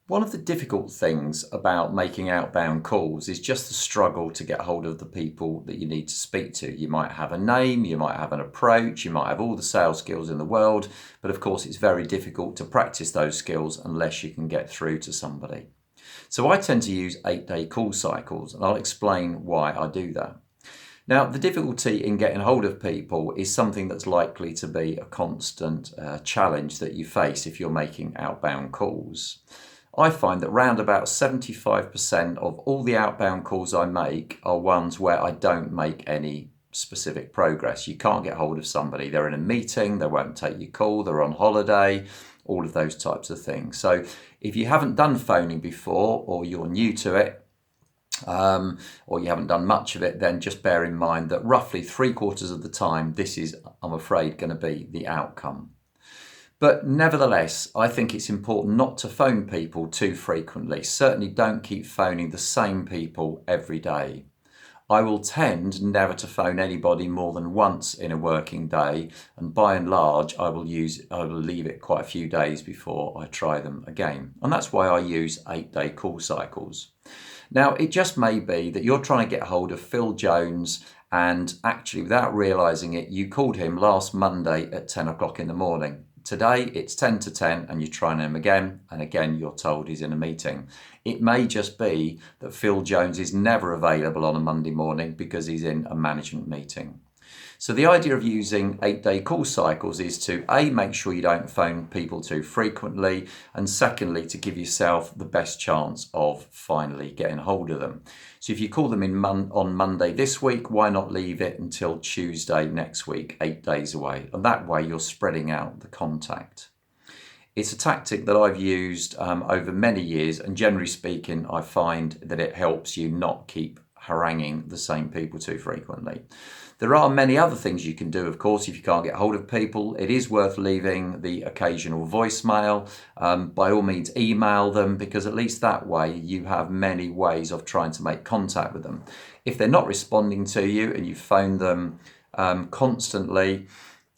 One of the difficult things about making outbound calls is just the struggle to get hold of the people that you need to speak to. You might have a name, you might have an approach, you might have all the sales skills in the world, but of course it's very difficult to practice those skills unless you can get through to somebody. So I tend to use 8-day call cycles, and I'll explain why I do that. Now, the difficulty in getting hold of people is something that's likely to be a constant challenge that you face if you're making outbound calls. I find that round about 75% of all the outbound calls I make are ones where I don't make any specific progress. You can't get hold of somebody, they're in a meeting, they won't take your call, they're on holiday, all of those types of things. So if you haven't done phoning before, or you're new to it, or you haven't done much of it, then just bear in mind that roughly 3/4 of the time this is, I'm afraid, going to be the outcome. But nevertheless, I think it's important not to phone people too frequently. Certainly don't keep phoning the same people every day. I will tend never to phone anybody more than once in a working day, and by and large I will leave it quite a few days before I try them again. And that's why I use 8-day call cycles. Now, it just may be that you're trying to get hold of Phil Jones, and actually, without realising it, you called him last Monday at 10 o'clock in the morning. Today it's 10 to 10 and you're trying him again, and again you're told he's in a meeting. It may just be that Phil Jones is never available on a Monday morning because he's in a management meeting. So the idea of using 8-day call cycles is to A, make sure you don't phone people too frequently, and secondly, to give yourself the best chance of finally getting hold of them. So if you call them on Monday this week, why not leave it until Tuesday next week, 8 days away? And that way you're spreading out the contact. It's a tactic that I've used over many years, and generally speaking, I find that it helps you not keep haranguing the same people too frequently. There are many other things you can do, of course, if you can't get hold of people. It is worth leaving the occasional voicemail. By all means, email them, because at least that way you have many ways of trying to make contact with them. If they're not responding to you and you phone them constantly,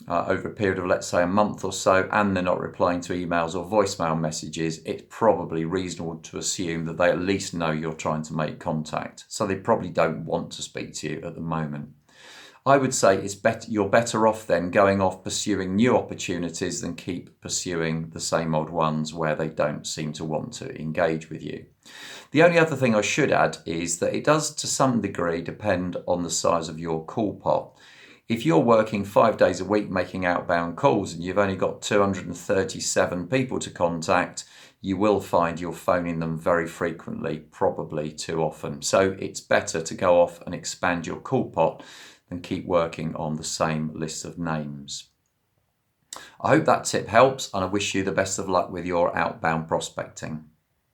over a period of, let's say, a month or so, and they're not replying to emails or voicemail messages, it's probably reasonable to assume that they at least know you're trying to make contact. So they probably don't want to speak to you at the moment. I would say you're better off then going off pursuing new opportunities than keep pursuing the same old ones where they don't seem to want to engage with you. The only other thing I should add is that it does to some degree depend on the size of your call pot. If you're working 5 days a week making outbound calls and you've only got 237 people to contact, you will find you're phoning them very frequently, probably too often. So it's better to go off and expand your call pot than keep working on the same list of names. I hope that tip helps, and I wish you the best of luck with your outbound prospecting.